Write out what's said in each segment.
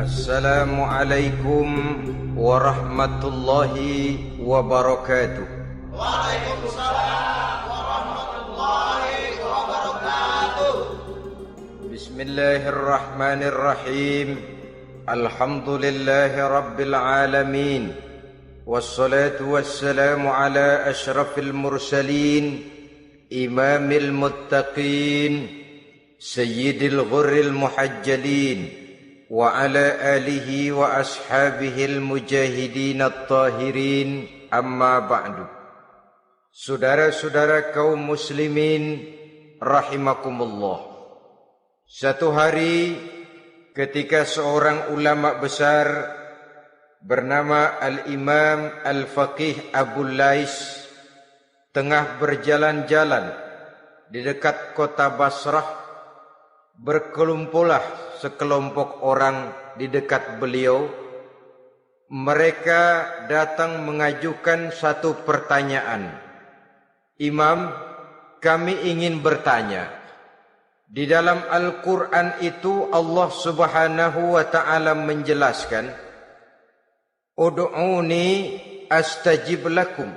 Assalamualaikum warahmatullahi wabarakatuh. Waalaikumsalam warahmatullahi wabarakatuh. Bismillahirrahmanirrahim. Alhamdulillahi rabbil alamin. Wassalatu wassalamu ala ashrafil mursalin, imamil muttaqin, sayyidil ghurril muhajjalin, wa ala alihi wa ashabihil mujahidin at-tahirin, amma ba'du. Saudara-saudara kaum muslimin rahimakumullah. Satu hari ketika seorang ulama besar bernama Al-Imam Al-Faqih Abu Lais tengah berjalan-jalan di dekat kota Basrah, berkelumpulah sekelompok orang di dekat beliau. Mereka datang mengajukan satu pertanyaan. Imam, kami ingin bertanya. Di dalam Al-Quran itu Allah Subhanahu wa ta'ala menjelaskan, Ud'uni astajib lakum.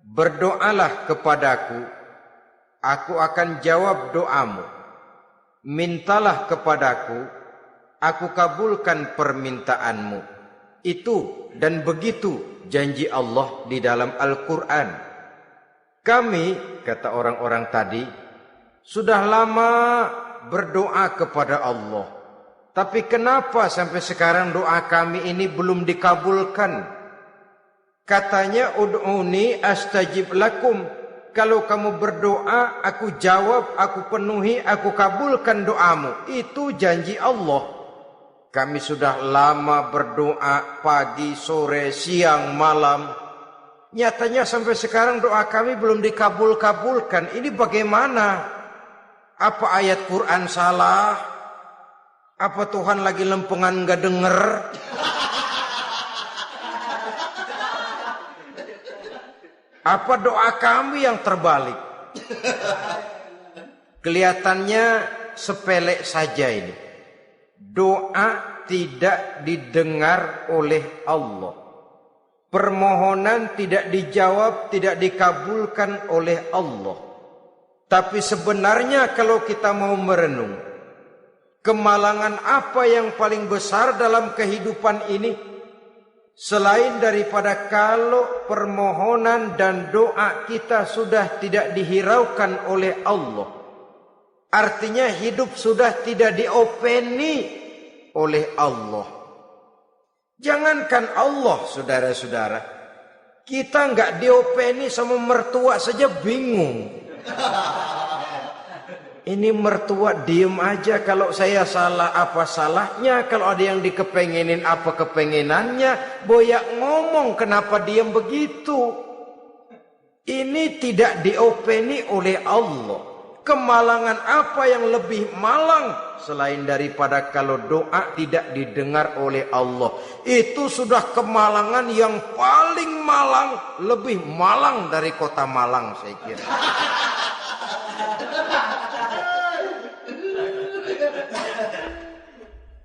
Berdoalah kepadaku, aku akan jawab doamu. Mintalah kepadaku, aku kabulkan permintaanmu. Itu dan begitu janji Allah di dalam Al-Quran. Kami, kata orang-orang tadi, sudah lama berdoa kepada Allah. Tapi kenapa sampai sekarang doa kami ini belum dikabulkan? Katanya, Ud'uni astajib lakum. Kalau kamu berdoa, aku jawab, aku penuhi, aku kabulkan doamu. Itu janji Allah. Kami sudah lama berdoa pagi, sore, siang, malam. Nyatanya sampai sekarang doa kami belum dikabul-kabulkan. Ini bagaimana? Apa ayat Quran salah? Apa Tuhan lagi lempengan gak denger? Apa doa kami yang terbalik? Kelihatannya sepele saja ini. Doa tidak didengar oleh Allah. Permohonan tidak dijawab, tidak dikabulkan oleh Allah. Tapi sebenarnya kalau kita mau merenung, kemalangan apa yang paling besar dalam kehidupan ini? Selain daripada kalau permohonan dan doa kita sudah tidak dihiraukan oleh Allah. Artinya hidup sudah tidak diopeni oleh Allah. Jangankan Allah, saudara-saudara, kita nggak diopeni sama mertua saja bingung. Ini mertua diem aja, kalau saya salah apa salahnya, kalau ada yang dikepengenin apa kepengenannya, boyak ngomong kenapa diem begitu. Ini tidak diopeni oleh Allah. Kemalangan apa yang lebih malang selain daripada kalau doa tidak didengar oleh Allah? Itu sudah kemalangan yang paling malang, lebih malang dari kota Malang saya kira.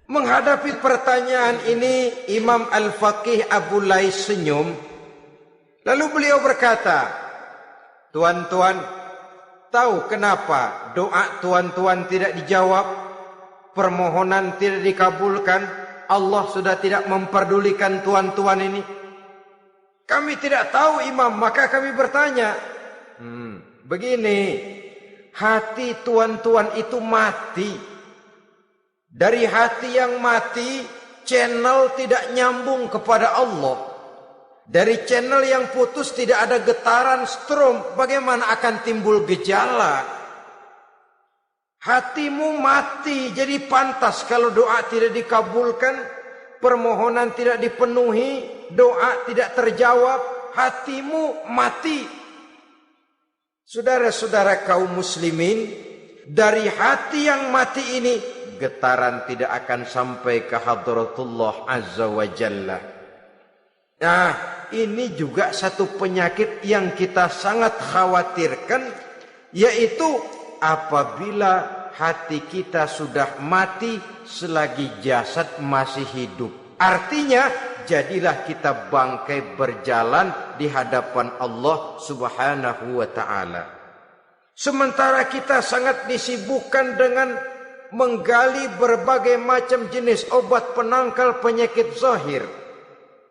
Menghadapi pertanyaan ini, Imam Al-Faqih Abu Lais senyum. Lalu beliau berkata, tuan-tuan, tahu kenapa doa tuan-tuan tidak dijawab? Permohonan tidak dikabulkan? Allah sudah tidak memperdulikan tuan-tuan ini? Kami tidak tahu, Imam, maka kami bertanya. Begini, hati tuan-tuan itu mati. Dari hati yang mati, channel tidak nyambung kepada Allah. Dari channel yang putus tidak ada getaran strom, bagaimana akan timbul gejala? Hatimu mati, jadi pantas kalau doa tidak dikabulkan, permohonan tidak dipenuhi, doa tidak terjawab, hatimu mati. Saudara-saudara kaum muslimin, dari hati yang mati ini, getaran tidak akan sampai ke hadratullah azza wa jalla. Nah, ini juga satu penyakit yang kita sangat khawatirkan, yaitu apabila hati kita sudah mati selagi jasad masih hidup. Artinya, jadilah kita bangkai berjalan di hadapan Allah Subhanahu wa ta'ala. Sementara kita sangat disibukkan dengan menggali berbagai macam jenis obat penangkal penyakit zahir,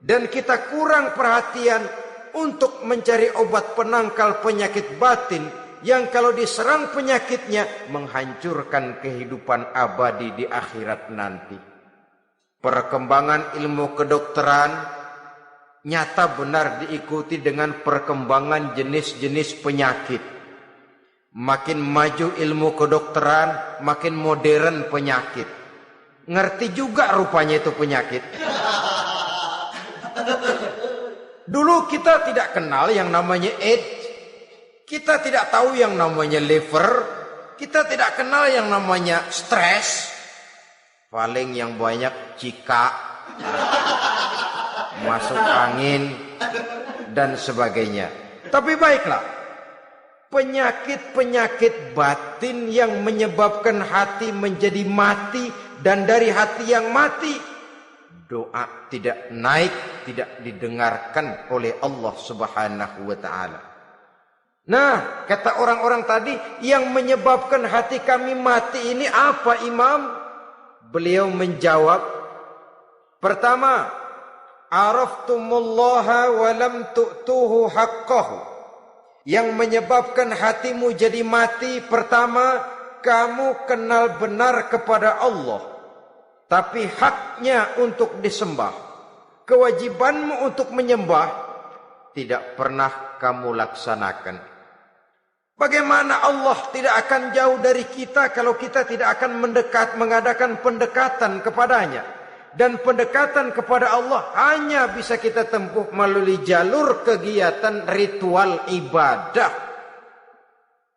dan kita kurang perhatian untuk mencari obat penangkal penyakit batin yang kalau diserang penyakitnya menghancurkan kehidupan abadi di akhirat nanti. Perkembangan ilmu kedokteran nyata benar diikuti dengan perkembangan jenis-jenis penyakit. Makin maju ilmu kedokteran, makin modern penyakit. Ngerti juga rupanya itu penyakit. Dulu kita tidak kenal yang namanya AIDS. Kita tidak tahu yang namanya liver. Kita tidak kenal yang namanya stres. Paling yang banyak cika, masuk angin, dan sebagainya. Tapi baiklah. Penyakit-penyakit batin yang menyebabkan hati menjadi mati, dan dari hati yang mati doa tidak naik, tidak didengarkan oleh Allah Subhanahu wa ta'ala. Nah, kata orang-orang tadi, yang menyebabkan hati kami mati ini apa, Imam? Beliau menjawab, pertama, araftumullaha wa lam tu'tuhu haqqahu. Yang menyebabkan hatimu jadi mati, pertama, kamu kenal benar kepada Allah, tapi haknya untuk disembah, kewajibanmu untuk menyembah, tidak pernah kamu laksanakan. Bagaimana Allah tidak akan jauh dari kita kalau kita tidak akan mengadakan pendekatan kepadanya? Dan pendekatan kepada Allah hanya bisa kita tempuh melalui jalur kegiatan ritual ibadah.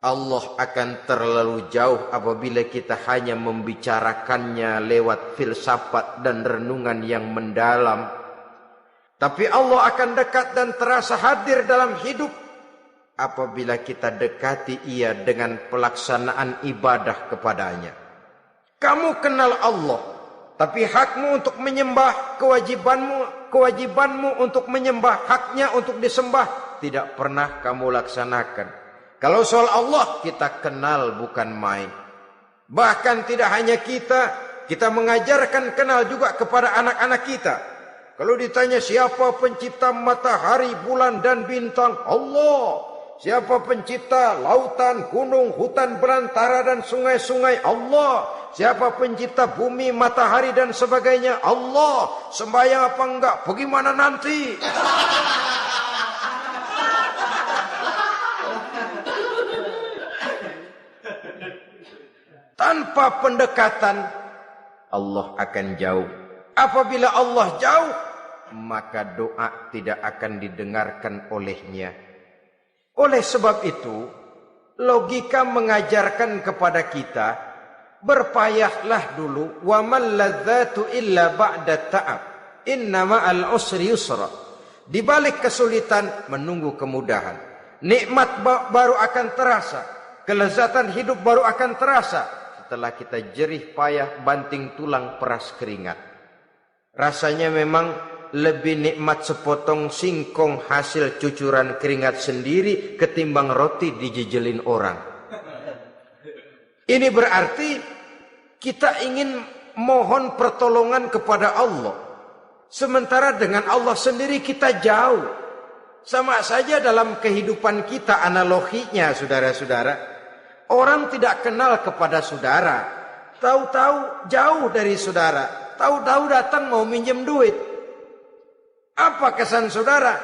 Allah akan terlalu jauh apabila kita hanya membicarakannya lewat filsafat dan renungan yang mendalam. Tapi Allah akan dekat dan terasa hadir dalam hidup apabila kita dekati Ia dengan pelaksanaan ibadah kepadanya. Kamu kenal Allah, tapi hakmu untuk menyembah, kewajibanmu untuk menyembah, haknya untuk disembah, tidak pernah kamu laksanakan. Kalau soal Allah kita kenal bukan main. Bahkan tidak hanya kita mengajarkan kenal juga kepada anak-anak kita. Kalau ditanya siapa pencipta matahari, bulan dan bintang? Allah. Siapa pencipta lautan, gunung, hutan belantara dan sungai-sungai? Allah. Siapa pencipta bumi, matahari dan sebagainya? Allah. Sembahyang apa enggak? Bagaimana nanti? Tanpa pendekatan Allah akan jauh. Apabila Allah jauh, maka doa tidak akan didengarkan olehnya. Oleh sebab itu, logika mengajarkan kepada kita, berpayahlah dulu, wa mal ladzatu illa ba'da ta'ab, innama al usri yusra. Di balik kesulitan menunggu kemudahan. Nikmat baru akan terasa, kelezatan hidup baru akan terasa setelah kita jerih payah banting tulang peras keringat. Rasanya memang lebih nikmat sepotong singkong hasil cucuran keringat sendiri ketimbang roti dijejelin orang. Ini berarti kita ingin mohon pertolongan kepada Allah, sementara dengan Allah sendiri kita jauh. Sama saja dalam kehidupan kita analoginya, saudara-saudara. Orang tidak kenal kepada saudara, tahu-tahu jauh dari saudara, tahu-tahu datang mau minjem duit. Apa kesan saudara?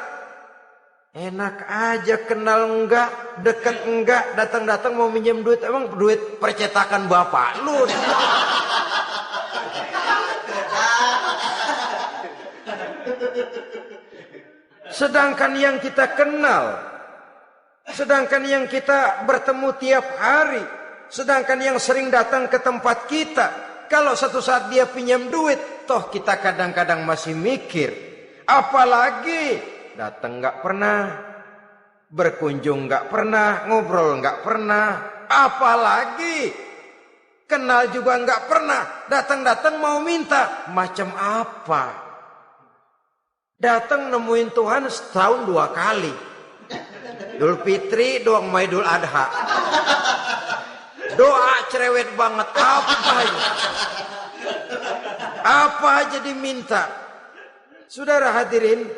Enak aja, kenal enggak, dekat enggak, datang-datang mau minjem duit. Emang duit percetakan bapak lu? Sedangkan yang kita kenal, sedangkan yang kita bertemu tiap hari, sedangkan yang sering datang ke tempat kita, kalau satu saat dia pinjam duit, toh kita kadang-kadang masih mikir. Apalagi datang nggak pernah, berkunjung nggak pernah, ngobrol nggak pernah. Apalagi Kenal juga enggak pernah. Datang-datang mau minta. Macam apa? Datang nemuin Tuhan setahun 2 kali. Idul Fitri, doang Idul Adha. Doa cerewet banget. Apa aja diminta. Saudara hadirin,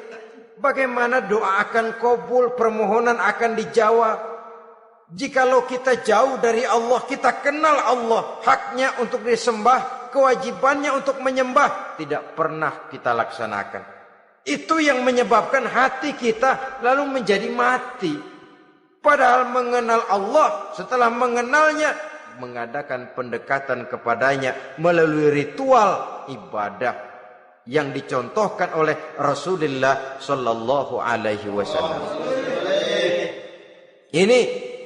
bagaimana doa akan kabul, permohonan akan dijawab? Jikalau kita jauh dari Allah, kita kenal Allah, haknya untuk disembah, kewajibannya untuk menyembah, tidak pernah kita laksanakan. Itu yang menyebabkan hati kita lalu menjadi mati. Padahal mengenal Allah, setelah mengenalnya, mengadakan pendekatan kepadanya melalui ritual ibadah yang dicontohkan oleh Rasulullah sallallahu alaihi wasallam. Ini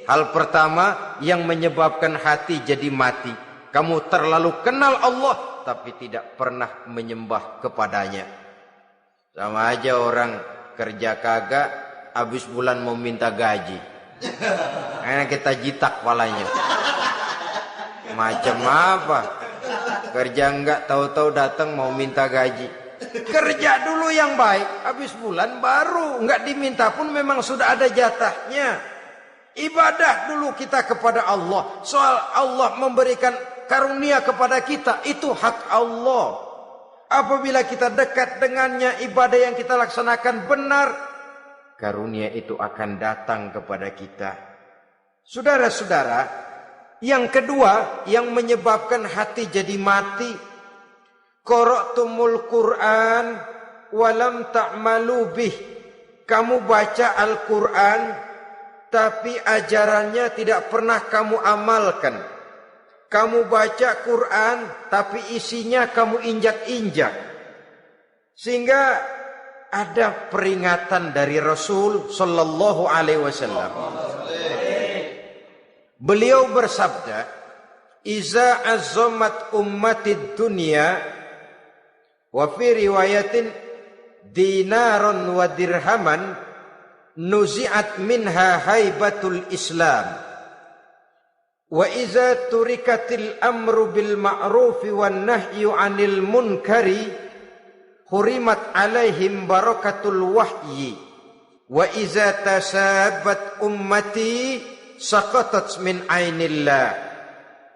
hal pertama yang menyebabkan hati jadi mati. Kamu terlalu kenal Allah tapi tidak pernah menyembah kepadanya. Sama aja orang kerja kagak, habis bulan mau minta gaji. Karena kita jitak palanya. Macam apa? Kerja enggak, tahu-tahu datang mau minta gaji. Kerja dulu yang baik, habis bulan baru. Enggak diminta pun memang sudah ada jatahnya. Ibadah dulu kita kepada Allah. Soal Allah memberikan karunia kepada kita, itu hak Allah. Apabila kita dekat dengannya, ibadah yang kita laksanakan benar, karunia itu akan datang kepada kita. Saudara-saudara, yang kedua yang menyebabkan hati jadi mati, qara'tumul Qur'an walam ta'malu bih. Kamu baca Al-Qur'an tapi ajarannya tidak pernah kamu amalkan. Kamu baca Quran tapi isinya kamu injak-injak. Sehingga ada peringatan dari Rasul sallallahu alaihi wasallam. Beliau bersabda, "Iza azzamat ummatid dunya wa fi riwayatin dinaron wa dirhaman nuzi'at minha haibatul Islam. Wa iza turikatil amru bil ma'rufi wan nahyu 'anil munkari hurimat 'alaihim barakatul wahyi wa iza tasabat ummati saqatat min 'ainillah."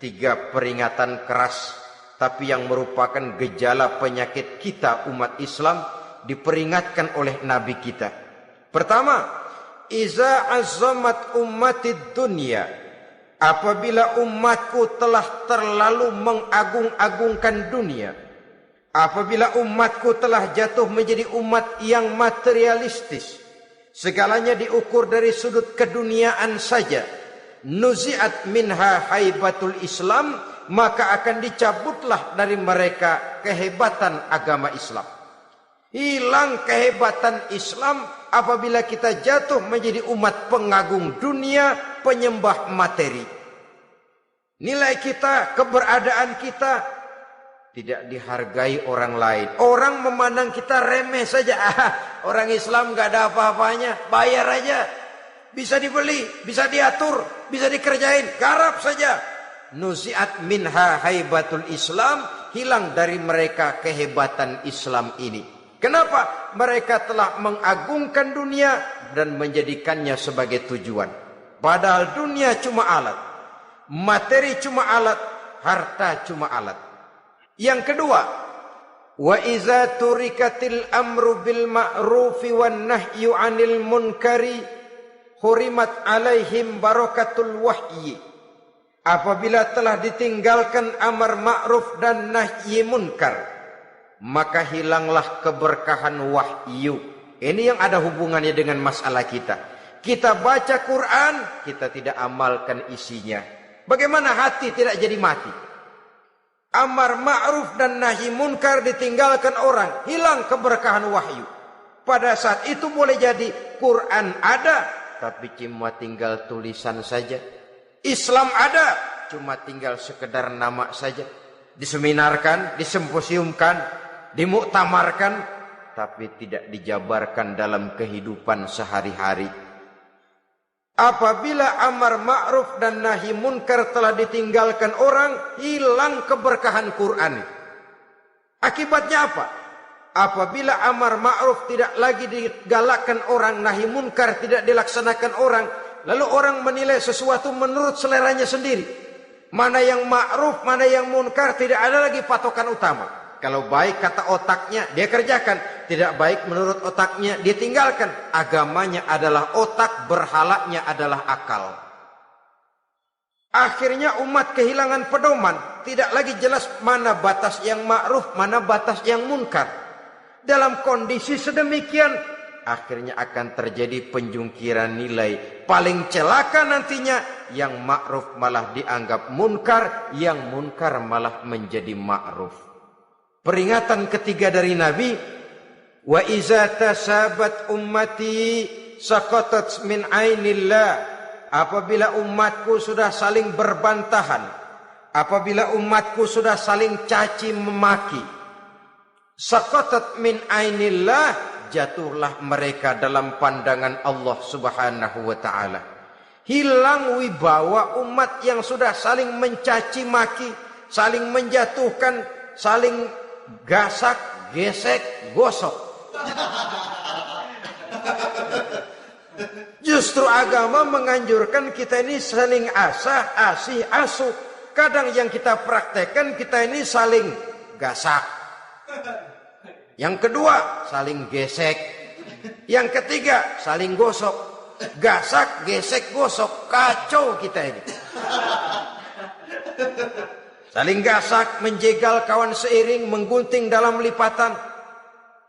3 peringatan keras tapi yang merupakan gejala penyakit kita umat Islam diperingatkan oleh nabi kita. Pertama, iza azzamat ummatid dunya. Apabila umatku telah terlalu mengagung-agungkan dunia, apabila umatku telah jatuh menjadi umat yang materialistis, segalanya diukur dari sudut keduniaan saja, nuzi'at minha haibatul Islam, maka akan dicabutlah dari mereka kehebatan agama Islam. Hilang kehebatan Islam apabila kita jatuh menjadi umat pengagung dunia, penyembah materi. Nilai kita, keberadaan kita tidak dihargai orang lain. Orang memandang kita remeh saja. Orang Islam gak ada apa-apanya, bayar aja. Bisa dibeli, bisa diatur, bisa dikerjain, garap saja. Nuzi'at minha haibatul Islam, hilang dari mereka kehebatan Islam ini. Kenapa? Mereka telah mengagungkan dunia dan menjadikannya sebagai tujuan. Padahal dunia cuma alat, materi cuma alat, harta cuma alat. Yang kedua, wa iza turikatil amru bil ma'rufi wan nahyu 'anil munkari hurimat 'alaihim barakatul wahyi. Apabila telah ditinggalkan amar ma'ruf dan nahi munkar, maka hilanglah keberkahan wahyu. Ini yang ada hubungannya dengan masalah kita. Kita baca Quran, kita tidak amalkan isinya. Bagaimana hati tidak jadi mati? Amar ma'ruf dan nahi munkar ditinggalkan orang, hilang keberkahan wahyu. Pada saat itu boleh jadi Quran ada, tapi cuma tinggal tulisan saja. Islam ada, cuma tinggal sekedar nama saja. Diseminarkan, disimposiumkan, dimuktamarkan, tapi tidak dijabarkan dalam kehidupan sehari-hari. Apabila amar ma'ruf dan nahi munkar telah ditinggalkan orang, hilang keberkahan Quran. Akibatnya apa? Apabila amar ma'ruf tidak lagi digalakkan orang, nahi munkar tidak dilaksanakan orang, lalu orang menilai sesuatu menurut seleranya sendiri. Mana yang ma'ruf, mana yang munkar, tidak ada lagi patokan utama. Kalau baik kata otaknya, dia kerjakan. Tidak baik menurut otaknya, dia tinggalkan. Agamanya adalah otak, berhalanya adalah akal. Akhirnya umat kehilangan pedoman. Tidak lagi jelas mana batas yang ma'ruf, mana batas yang munkar. Dalam kondisi sedemikian, akhirnya akan terjadi penjungkiran nilai. Paling celaka nantinya, yang ma'ruf malah dianggap munkar, yang munkar malah menjadi ma'ruf. Peringatan ketiga dari Nabi, wa iza tasabat ummati saqatat min ainillah. Apabila umatku sudah saling berbantahan, apabila umatku sudah saling caci memaki, saqatat min ainillah, jatuhlah mereka dalam pandangan Allah Subhanahu wa taala. Hilang wibawa umat yang sudah saling mencaci maki, saling menjatuhkan, saling gasak, gesek, gosok. Justru agama menganjurkan kita ini saling asah, asih, asuh. Kadang yang kita praktekkan kita ini saling gasak. Yang kedua, saling gesek. Yang ketiga, saling gosok. Gasak, gesek, gosok. Kacau kita ini. Saling gasak, menjegal kawan seiring, menggunting dalam lipatan.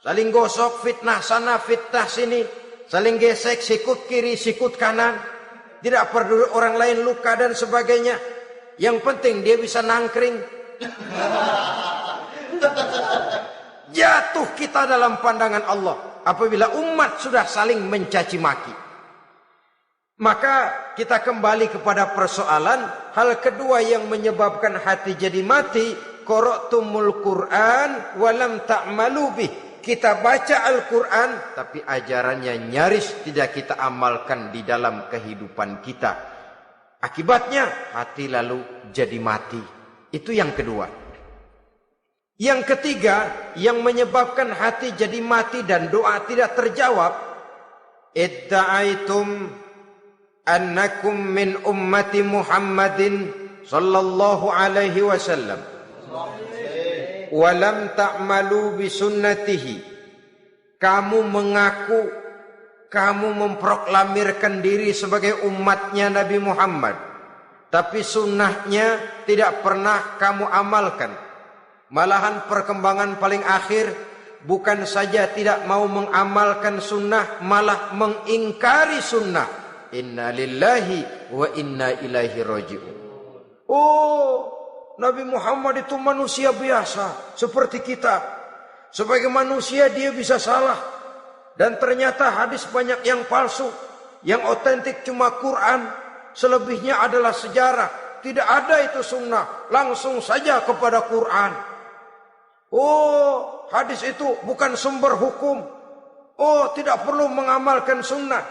Saling gosok, fitnah sana, fitnah sini. Saling gesek, sikut kiri, sikut kanan. Tidak peduli orang lain luka dan sebagainya. Yang penting dia bisa nangkring. Jatuh kita dalam pandangan Allah apabila umat sudah saling mencaci maki. Maka kita kembali kepada persoalan, hal kedua yang menyebabkan hati jadi mati, qara'tumul Qur'an walam ta'malu bih. Kita baca Al-Quran tapi ajarannya nyaris tidak kita amalkan di dalam kehidupan kita. Akibatnya hati lalu jadi mati. Itu yang kedua. Yang ketiga yang menyebabkan hati jadi mati dan doa tidak terjawab, idda'aitum annakum min ummati Muhammadin sallallahu alaihi wasallam wa lam ta'malu bi sunnatihi. Kamu mengaku, kamu memproklamirkan diri sebagai umatnya Nabi Muhammad, tapi sunnahnya tidak pernah kamu amalkan. Malahan perkembangan paling akhir bukan saja tidak mau mengamalkan sunnah, malah mengingkari sunnah. Inna lillahi wa inna ilaihi raji'un. Oh, Nabi Muhammad itu manusia biasa seperti kita. Sebagai manusia dia bisa salah. Dan ternyata hadis banyak yang palsu. Yang otentik cuma Quran. Selebihnya adalah sejarah. Tidak ada itu sunnah. Langsung saja kepada Quran. Oh, hadis itu bukan sumber hukum. Oh, tidak perlu mengamalkan sunnah.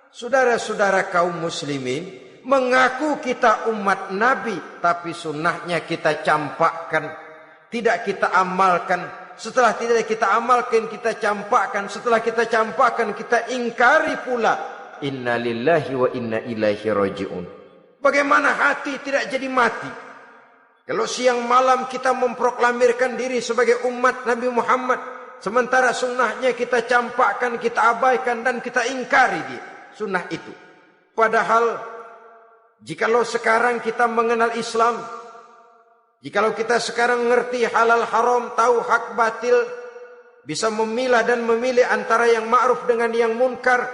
Saudara-saudara kaum muslimin, mengaku kita umat Nabi, tapi sunnahnya kita campakkan, tidak kita amalkan. Setelah tidak kita amalkan, kita campakkan. Setelah kita campakkan, kita ingkari pula. Inna lillahi wa inna ilaihi raji'un. Bagaimana hati tidak jadi mati? Kalau siang malam kita memproklamirkan diri sebagai umat Nabi Muhammad, sementara sunnahnya kita campakkan, kita abaikan, dan kita ingkari dia. Sunnah itu. Padahal jikalau sekarang kita mengenal Islam, jikalau kita sekarang mengerti halal haram, tahu hak batil, bisa memilah dan memilih antara yang ma'ruf dengan yang munkar,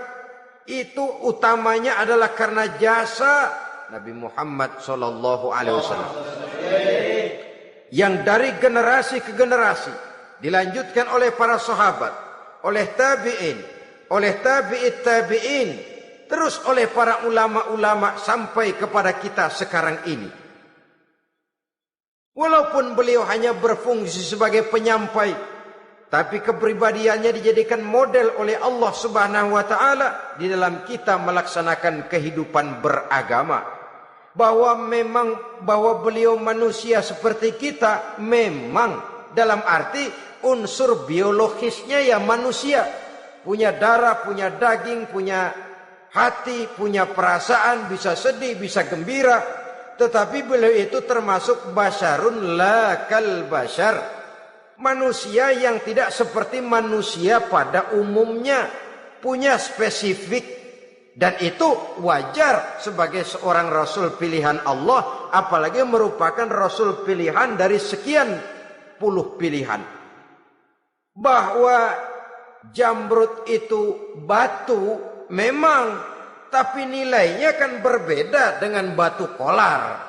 itu utamanya adalah karena jasa Nabi Muhammad SAW. Yang dari generasi ke generasi dilanjutkan oleh para sahabat, oleh tabi'in, oleh tabi'it tabi'in, terus oleh para ulama-ulama sampai kepada kita sekarang ini. Walaupun beliau hanya berfungsi sebagai penyampai, tapi kepribadiannya dijadikan model oleh Allah Subhanahu wa taala di dalam kita melaksanakan kehidupan beragama. Bahwa beliau manusia seperti kita, memang dalam arti unsur biologisnya ya manusia, punya darah, punya daging, punya hati, punya perasaan, bisa sedih, bisa gembira, tetapi beliau itu termasuk basyarun la kal basyar, manusia yang tidak seperti manusia pada umumnya, punya spesifik. Dan itu wajar sebagai seorang Rasul pilihan Allah, apalagi merupakan Rasul pilihan dari sekian puluh pilihan. Bahwa jamrud itu batu memang, tapi nilainya kan berbeda dengan batu kolar.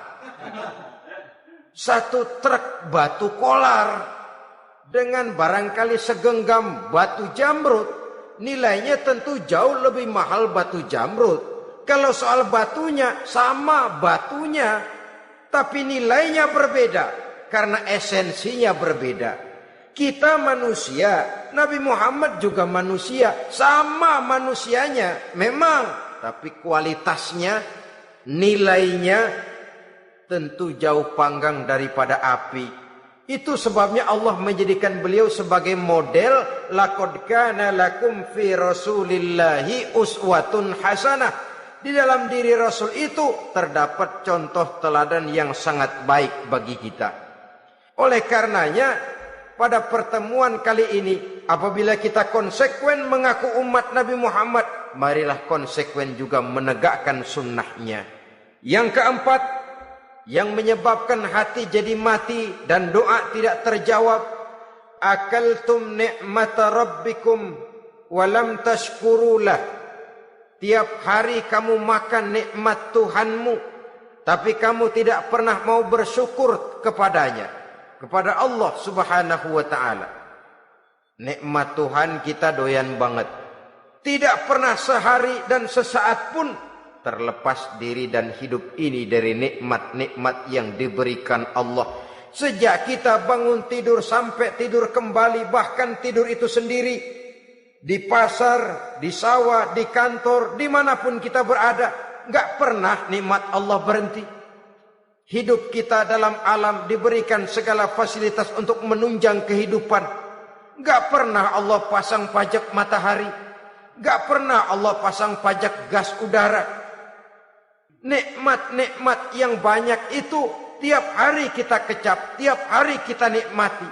Satu truk batu kolar dengan barangkali segenggam batu jamrud, nilainya tentu jauh lebih mahal batu jamrud. Kalau soal batunya, sama batunya, tapi nilainya berbeda karena esensinya berbeda. Kita manusia, Nabi Muhammad juga manusia, sama manusianya memang, tapi kualitasnya, nilainya tentu jauh panggang daripada api. Itu sebabnya Allah menjadikan beliau sebagai model. Laqad kana lakum fi rasulillahi uswatun hasanah. Di dalam diri Rasul itu terdapat contoh teladan yang sangat baik bagi kita. Oleh karenanya pada pertemuan kali ini, apabila kita konsekuen mengaku umat Nabi Muhammad, marilah konsekuen juga menegakkan sunnahnya. Yang keempat, yang menyebabkan hati jadi mati dan doa tidak terjawab, akaltum ni'mata rabbikum walam tashkurulah. Tiap hari kamu makan nikmat Tuhanmu, tapi kamu tidak pernah mau bersyukur kepadanya, kepada Allah Subhanahu wa taala. Nikmat Tuhan kita doyan banget, tidak pernah sehari dan sesaat pun terlepas diri dan hidup ini dari nikmat-nikmat yang diberikan Allah. Sejak kita bangun tidur sampai tidur kembali, bahkan tidur itu sendiri, di pasar, di sawah, di kantor, dimanapun kita berada, gak pernah nikmat Allah berhenti. Hidup kita dalam alam diberikan segala fasilitas untuk menunjang kehidupan. Gak pernah Allah pasang pajak matahari, gak pernah Allah pasang pajak gas udara. Nikmat-nikmat yang banyak itu tiap hari kita kecap, tiap hari kita nikmati.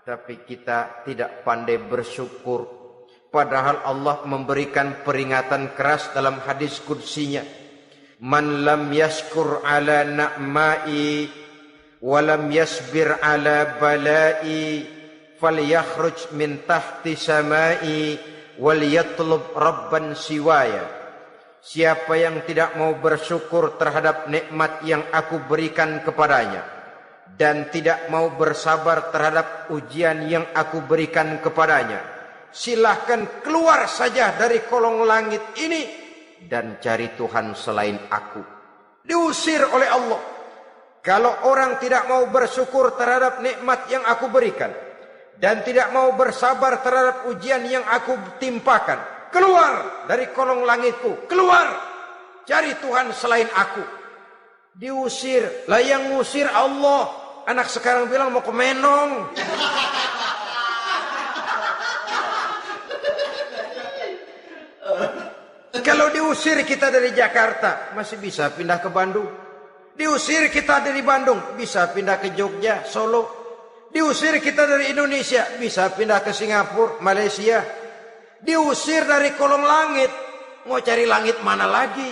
Tapi kita tidak pandai bersyukur. Padahal Allah memberikan peringatan keras dalam hadis qudsinya. Man lam yashkur ala na'mai wa lam yasbir ala balai falyakhruj min tahti samai wal yatlub rabban siwaya. Siapa yang tidak mau bersyukur terhadap nikmat yang aku berikan kepadanya dan tidak mau bersabar terhadap ujian yang aku berikan kepadanya, silahkan keluar saja dari kolong langit ini dan cari Tuhan selain aku. Diusir oleh Allah. Kalau orang tidak mau bersyukur terhadap nikmat yang aku berikan dan tidak mau bersabar terhadap ujian yang aku timpakan, keluar dari kolong langitku, keluar, cari Tuhan selain aku. Diusir, lah yang ngusir Allah. Anak sekarang bilang mau ke Menong. Kalau diusir kita dari Jakarta, masih bisa pindah ke Bandung. Diusir kita dari Bandung, bisa pindah ke Jogja, Solo. Diusir kita dari Indonesia, bisa pindah ke Singapura, Malaysia. Diusir dari kolong langit, mau cari langit mana lagi?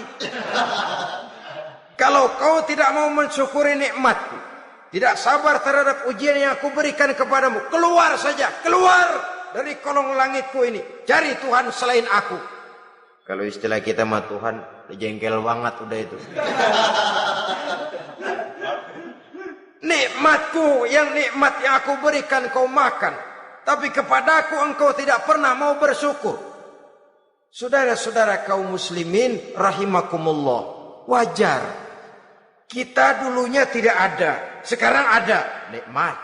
Kalau kau tidak mau mensyukuri nikmatku, tidak sabar terhadap ujian yang aku berikan kepadamu, keluar saja, keluar dari kolong langitku ini, cari Tuhan selain aku. Kalau istilah kita mah Tuhan, jengkel banget udah itu. Nikmatku, nikmat yang aku berikan kau makan, tapi kepadaku engkau tidak pernah mau bersyukur. Saudara-saudara kaum muslimin rahimakumullah, wajar. Kita dulunya tidak ada, sekarang ada nikmat.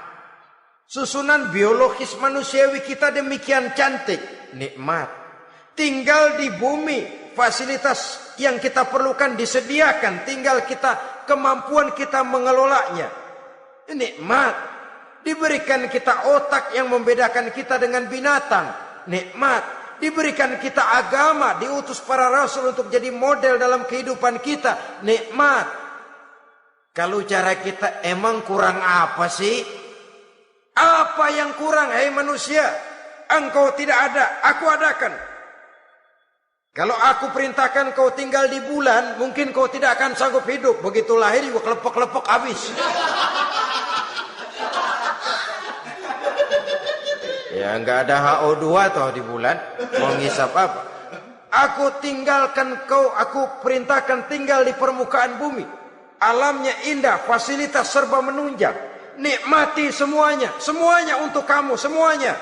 Susunan biologis manusiawi kita demikian cantik, nikmat. Tinggal di bumi, fasilitas yang kita perlukan disediakan, tinggal kemampuan kita mengelolanya. Nikmat. Diberikan kita otak yang membedakan kita dengan binatang, nikmat. Diberikan kita agama, diutus para rasul untuk jadi model dalam kehidupan kita, nikmat. Kalau cara kita emang kurang apa sih? Apa yang kurang, hai manusia? Engkau tidak ada, aku adakan. Kalau aku perintahkan kau tinggal di bulan, mungkin kau tidak akan sanggup hidup. Begitu lahir juga kelepek-kelepek habis. Ya nggak ada HO2 toh di bulan, mau ngisap apa? Aku tinggalkan kau, aku perintahkan tinggal di permukaan bumi. Alamnya indah, fasilitas serba menunjang. Nikmati semuanya, semuanya untuk kamu, semuanya.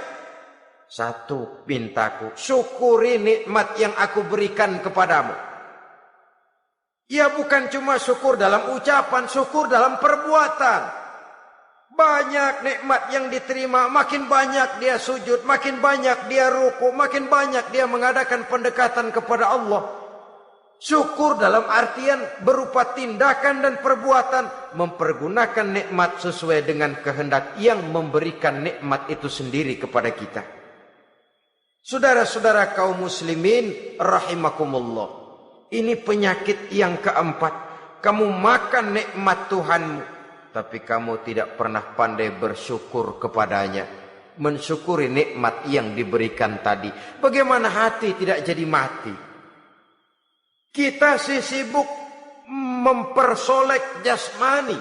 Satu pintaku, syukuri nikmat yang aku berikan kepadamu. Ya bukan cuma syukur dalam ucapan, syukur dalam perbuatan. Banyak nikmat yang diterima, makin banyak dia sujud, makin banyak dia ruku, makin banyak dia mengadakan pendekatan kepada Allah. Syukur dalam artian berupa tindakan dan perbuatan, mempergunakan nikmat sesuai dengan kehendak yang memberikan nikmat itu sendiri kepada kita. Saudara-saudara kaum muslimin rahimakumullah. Ini penyakit yang keempat. Kamu makan nikmat Tuhanmu, tapi kamu tidak pernah pandai bersyukur kepadanya. Mensyukuri nikmat yang diberikan tadi. Bagaimana hati tidak jadi mati? Kita sibuk mempersolek jasmani,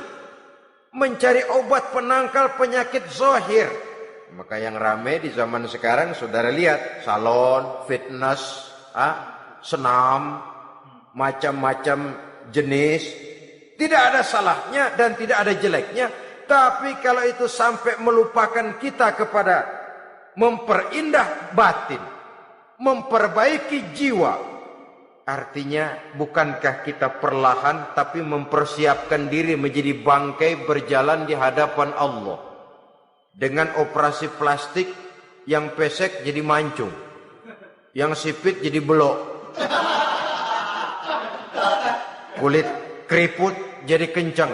mencari obat penangkal penyakit zahir. Maka yang ramai di zaman sekarang, saudara lihat, salon, fitness, senam, macam-macam jenis. Tidak ada salahnya dan tidak ada jeleknya. Tapi kalau itu sampai melupakan kita kepada memperindah batin, memperbaiki jiwa, artinya bukankah kita perlahan tapi mempersiapkan diri menjadi bangkai berjalan di hadapan Allah. Dengan operasi plastik, yang pesek jadi mancung, yang sipit jadi belok, kulit keriput jadi kencang,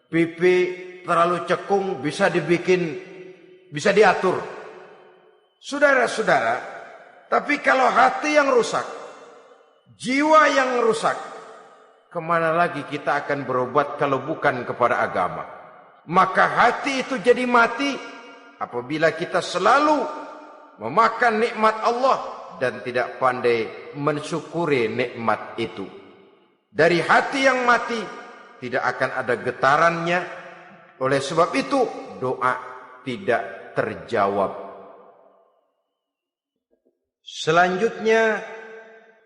pipi terlalu cekung bisa diatur. Saudara-saudara, tapi kalau hati yang rusak, jiwa yang rusak, kemana lagi kita akan berobat kalau bukan kepada agama? Maka hati itu jadi mati apabila kita selalu memakan nikmat Allah dan tidak pandai mensyukuri nikmat itu. Dari hati yang mati tidak akan ada getarannya. Oleh sebab itu doa tidak terjawab. Selanjutnya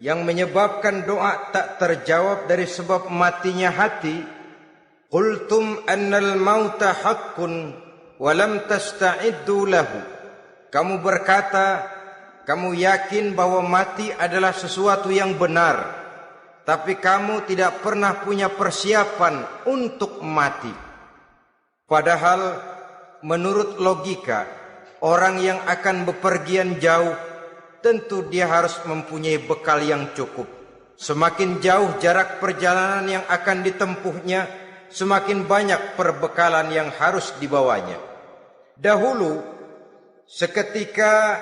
yang menyebabkan doa tak terjawab dari sebab matinya hati, qultum annal mauta haqqun wa lam tasta'iddu lahu. Kamu berkata, kamu yakin bahwa mati adalah sesuatu yang benar, tapi kamu tidak pernah punya persiapan untuk mati. Padahal menurut logika, orang yang akan bepergian jauh tentu dia harus mempunyai bekal yang cukup. Semakin jauh jarak perjalanan yang akan ditempuhnya, semakin banyak perbekalan yang harus dibawanya. Dahulu, seketika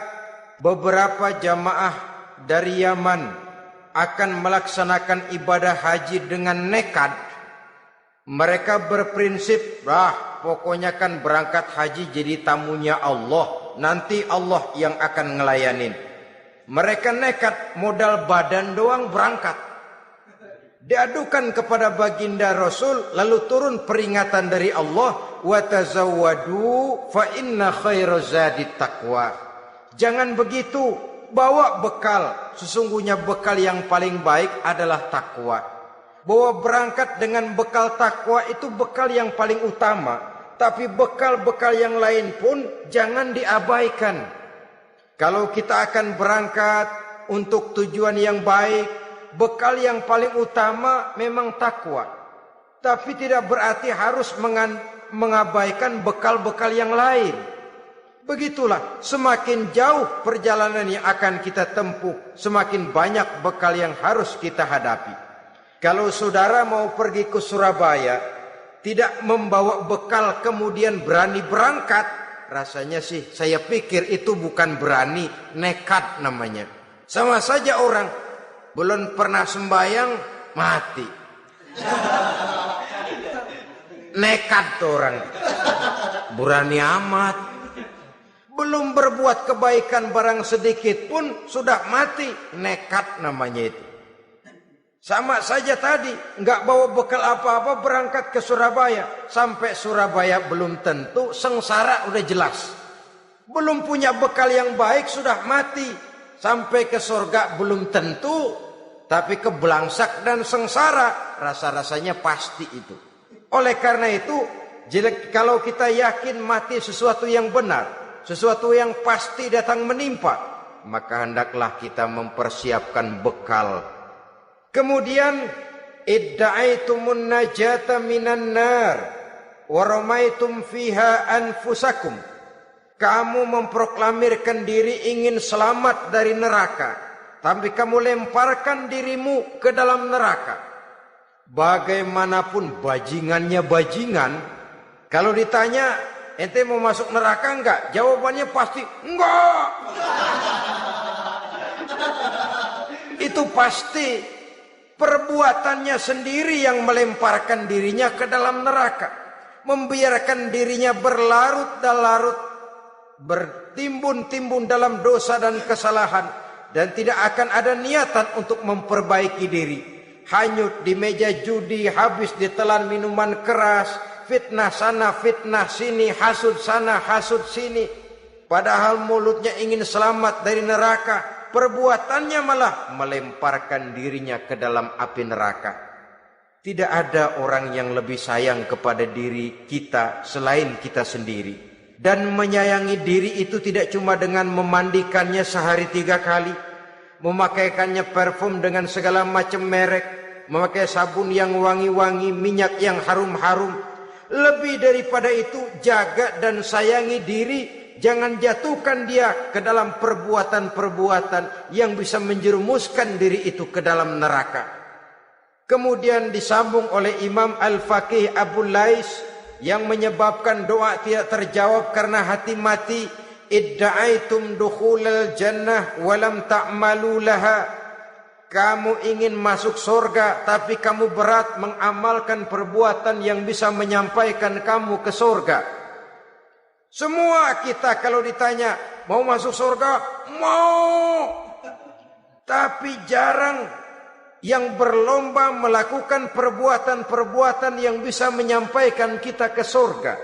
beberapa jamaah dari Yaman akan melaksanakan ibadah haji dengan nekat, mereka berprinsip, pokoknya kan berangkat haji jadi tamunya Allah, nanti Allah yang akan ngelayanin. Mereka nekat, modal badan doang berangkat. Diadukan kepada baginda Rasul, lalu turun peringatan dari Allah, wa tazawwadu fa inna khairaz zadi taqwa. Jangan begitu, bawa bekal. Sesungguhnya bekal yang paling baik adalah takwa. Bahwa berangkat dengan bekal takwa itu bekal yang paling utama. Tapi bekal-bekal yang lain pun jangan diabaikan. Kalau kita akan berangkat untuk tujuan yang baik, bekal yang paling utama memang takwa. Tapi tidak berarti harus mengabaikan bekal-bekal yang lain. Begitulah, semakin jauh perjalanan yang akan kita tempuh, semakin banyak bekal yang harus kita hadapi. Kalau saudara mau pergi ke Surabaya, tidak membawa bekal kemudian berani berangkat, rasanya sih saya pikir itu bukan berani, nekat namanya. Sama saja orang belum pernah sembahyang mati. Nekat tuh orang. Berani amat. Belum berbuat kebaikan barang sedikit pun sudah mati. Nekat namanya itu. Sama saja tadi, nggak bawa bekal apa-apa berangkat ke Surabaya. Sampai Surabaya belum tentu, sengsara udah jelas. Belum punya bekal yang baik sudah mati. Sampai ke surga belum tentu, tapi kebelangsak dan sengsara rasa-rasanya pasti itu. Oleh karena itu, kalau kita yakin mati sesuatu yang benar, sesuatu yang pasti datang menimpa, maka hendaklah kita mempersiapkan bekal. Kemudian, idda'aitumun najata minan nar wa ramaitum fiha anfusakum. Kamu memproklamirkan diri ingin selamat dari neraka, tapi kamu lemparkan dirimu ke dalam neraka. Bagaimanapun bajingannya bajingan, kalau ditanya, ente mau masuk neraka enggak? Jawabannya pasti enggak. Itu pasti perbuatannya sendiri yang melemparkan dirinya ke dalam neraka. Membiarkan dirinya berlarut-larut, bertimbun-timbun dalam dosa dan kesalahan. Dan tidak akan ada niatan untuk memperbaiki diri. Hanyut di meja judi, habis ditelan minuman keras, fitnah sana, fitnah sini, hasud sana, hasud sini. Padahal mulutnya ingin selamat dari neraka, perbuatannya malah melemparkan dirinya ke dalam api neraka. Tidak ada orang yang lebih sayang kepada diri kita selain kita sendiri. Dan menyayangi diri itu tidak cuma dengan memandikannya sehari 3 kali, memakaikannya parfum dengan segala macam merek, memakai sabun yang wangi-wangi, minyak yang harum-harum. Lebih daripada itu, jaga dan sayangi diri. Jangan jatuhkan dia ke dalam perbuatan-perbuatan yang bisa menjerumuskan diri itu ke dalam neraka. Kemudian disambung oleh Imam Al-Faqih Abu Lais yang menyebabkan doa tidak terjawab karena hati mati. Idda'aitum dukhulal jannah walam ta'malu laha. Kamu ingin masuk surga, tapi kamu berat mengamalkan perbuatan yang bisa menyampaikan kamu ke surga. Semua kita kalau ditanya, mau masuk surga? Mau. Tapi jarang yang berlomba melakukan perbuatan-perbuatan yang bisa menyampaikan kita ke surga.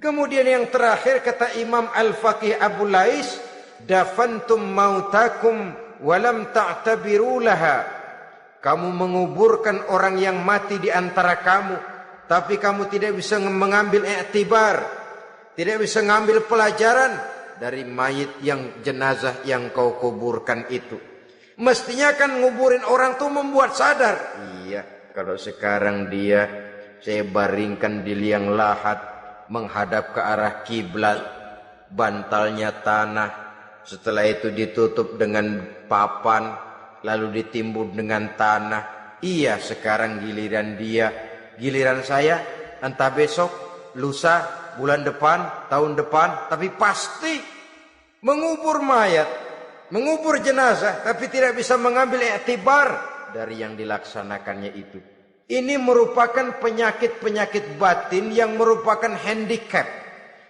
Kemudian yang terakhir kata Imam Al-Faqih Abu Lais, dafantum mautakum walam ta'tabiru laha. Kamu menguburkan orang yang mati di antara kamu, tapi kamu tidak bisa mengambil iktibar, tidak bisa mengambil pelajaran dari mayit yang jenazah yang kau kuburkan itu. Mestinya kan nguburin orang tuh membuat sadar. Iya, kalau sekarang dia saya baringkan di liang lahat, menghadap ke arah kiblat, bantalnya tanah, setelah itu ditutup dengan papan, lalu ditimbun dengan tanah. Iya, sekarang giliran dia, giliran saya, entah besok, lusa, bulan depan, tahun depan, tapi pasti mengubur mayat, mengubur jenazah, tapi tidak bisa mengambil iktibar dari yang dilaksanakannya itu. Ini merupakan penyakit-penyakit batin yang merupakan handicap,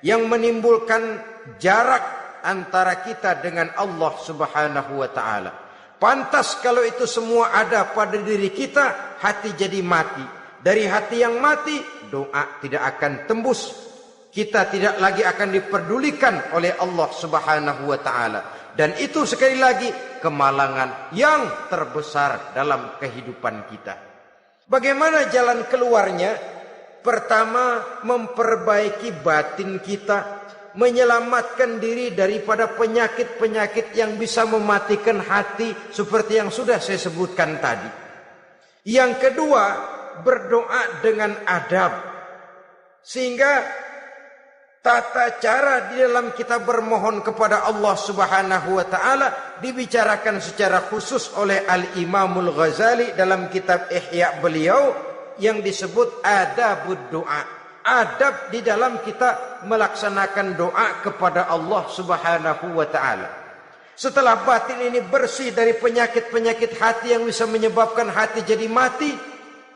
yang menimbulkan jarak antara kita dengan Allah Subhanahu wa ta'ala. Pantas kalau itu semua ada pada diri kita, hati jadi mati. Dari hati yang mati, doa tidak akan tembus. Kita tidak lagi akan diperdulikan oleh Allah Subhanahu wa ta'ala. Dan itu sekali lagi kemalangan yang terbesar dalam kehidupan kita. Bagaimana jalan keluarnya? Pertama, memperbaiki batin kita, menyelamatkan diri daripada penyakit-penyakit yang bisa mematikan hati seperti yang sudah saya sebutkan tadi. Yang kedua, berdoa dengan adab. Sehingga tata cara di dalam kita bermohon kepada Allah Subhanahu wa taala dibicarakan secara khusus oleh Al-Imamul Ghazali dalam kitab Ihya beliau yang disebut adabud doa. Adab di dalam kita melaksanakan doa kepada Allah Subhanahu wa taala. Setelah batin ini bersih dari penyakit-penyakit hati yang bisa menyebabkan hati jadi mati,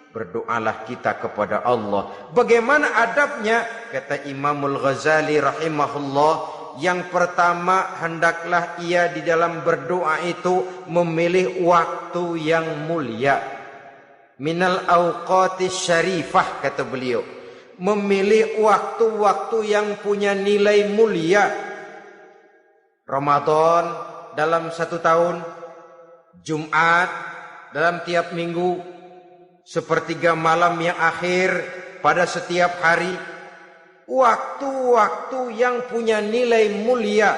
berdoalah kita kepada Allah. Bagaimana adabnya? Kata Imamul Ghazali rahimahullah, yang pertama hendaklah ia di dalam berdoa itu memilih waktu yang mulia. Minal awqatis syarifah, kata beliau. Memilih waktu-waktu yang punya nilai mulia. Ramadan dalam 1 tahun, Jumat dalam tiap minggu, sepertiga malam yang akhir pada setiap hari. Waktu-waktu yang punya nilai mulia.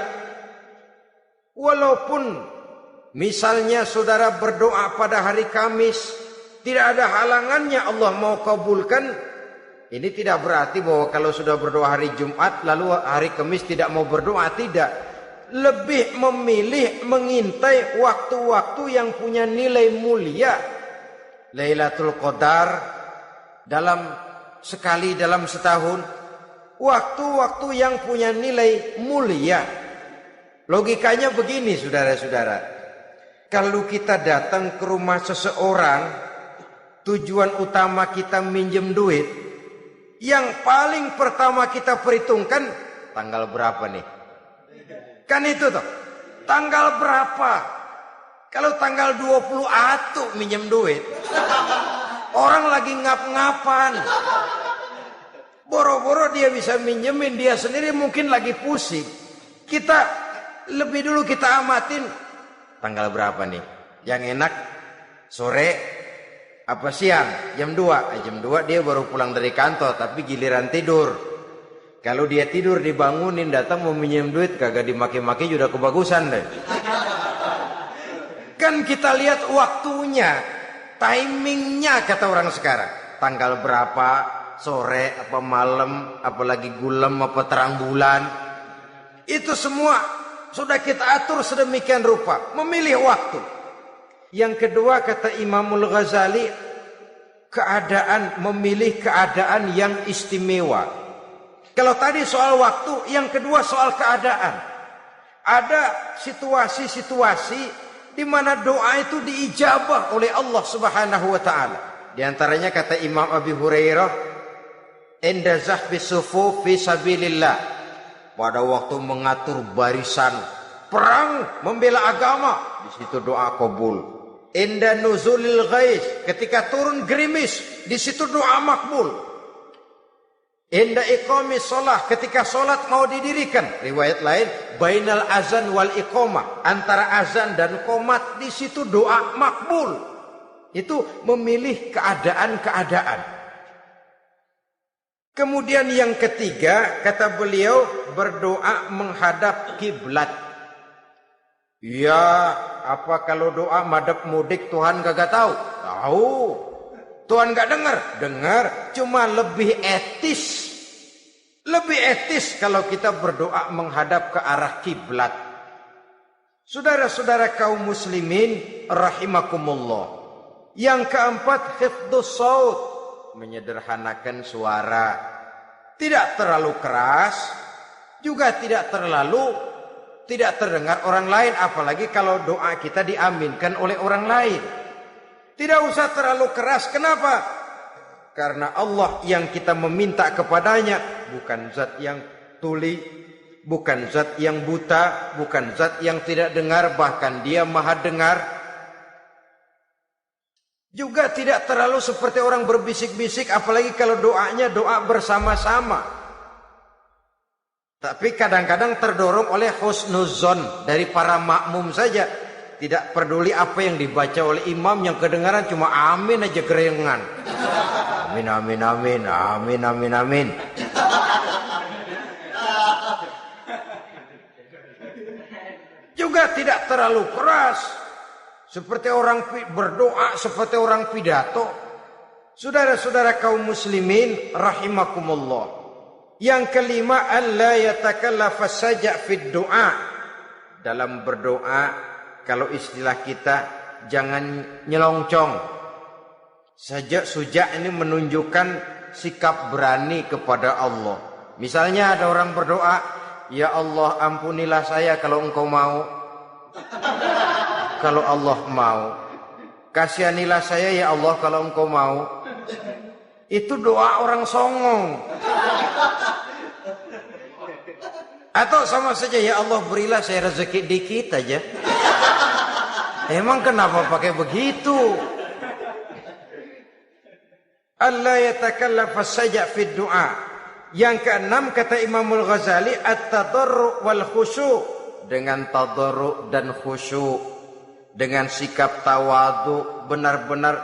Walaupun misalnya saudara berdoa pada hari Kamis, tidak ada halangannya Allah mau kabulkan. Ini tidak berarti bahwa kalau sudah berdoa hari Jumat lalu hari Kamis tidak mau berdoa, tidak. Lebih memilih mengintai waktu-waktu yang punya nilai mulia. Lailatul Qadar sekali dalam setahun, waktu-waktu yang punya nilai mulia. Logikanya begini saudara-saudara, kalau kita datang ke rumah seseorang, tujuan utama kita minjem duit, yang paling pertama kita perhitungkan tanggal berapa nih, kan itu toh, tanggal berapa. Kalau tanggal 20 atuh minjem duit, orang lagi ngap-ngapan, boro-boro dia bisa minjemin, dia sendiri mungkin lagi pusing. Kita lebih dulu kita amatin tanggal berapa nih, yang enak sore apa siang, jam 2. Jam 2 dia baru pulang dari kantor, tapi giliran tidur. Kalau dia tidur dibangunin datang mau minjem duit, kagak dimaki-maki sudah kebagusan deh. Kan kita lihat waktunya, timingnya kata orang sekarang. Tanggal berapa, sore apa malam, apalagi gulem apa terang bulan. Itu semua sudah kita atur sedemikian rupa, memilih waktu. Yang kedua kata Imamul Ghazali, memilih keadaan yang istimewa. Kalau tadi soal waktu, yang kedua soal keadaan. Ada situasi-situasi di mana doa itu diijabah oleh Allah Subhanahu wa taala. Di antaranya kata Imam Abi Hurairah, "Inda zahbi sufuf fi sabilillah." Pada waktu mengatur barisan perang membela agama, di situ doa kabul. Inda nuzulil ghais, ketika turun gerimis, di situ doa makbul. Inda iqamis shalah, ketika salat mau didirikan, riwayat lain bainal azan wal iqamah, antara azan dan qomat, di situ doa makbul. Itu memilih keadaan-keadaan. Kemudian yang ketiga kata beliau, berdoa menghadap kiblat. Ya, apa kalau doa madhab mudik Tuhan kagak tahu? Tahu. Tuhan gak dengar? Dengar, cuma lebih etis. Lebih etis kalau kita berdoa menghadap ke arah kiblat. Saudara-saudara kaum muslimin rahimakumullah. Yang keempat, hifdzus shaut, menyederhanakan suara. Tidak terlalu keras, juga tidak terdengar orang lain, apalagi kalau doa kita diaminkan oleh orang lain. Tidak usah terlalu keras. Kenapa? Karena Allah yang kita meminta kepadanya bukan zat yang tuli, bukan zat yang buta, bukan zat yang tidak dengar, bahkan Dia Maha dengar. Juga tidak terlalu seperti orang berbisik-bisik, apalagi kalau doanya doa bersama-sama. Tapi kadang-kadang terdorong oleh husnuzon dari para makmum saja. Tidak peduli apa yang dibaca oleh imam, yang kedengaran cuma amin aja gerengan. Amin, amin, amin, amin, amin, amin. Juga tidak terlalu keras, seperti orang berdoa, seperti orang pidato. Saudara-saudara kaum muslimin rahimakumullah. Yang kelima, alla yatakallafa saja' fid du'a. Dalam berdoa, kalau istilah kita, jangan nyelongcong. Saja' suja' ini menunjukkan sikap berani kepada Allah. Misalnya ada orang berdoa, ya Allah ampunilah saya kalau engkau mau. Kalau Allah mau. Kasihanilah saya ya Allah kalau engkau mau. Itu doa orang songong. Atau sama saja, ya Allah berilah saya rezeki dikit aja. Emang kenapa pakai begitu? Allah yatakallafa saja fid du'a. Yang keenam kata Imamul Ghazali, at-tadarru' wal khusyu'. Dengan tadarru' dan khusyuk, dengan sikap tawadu, benar-benar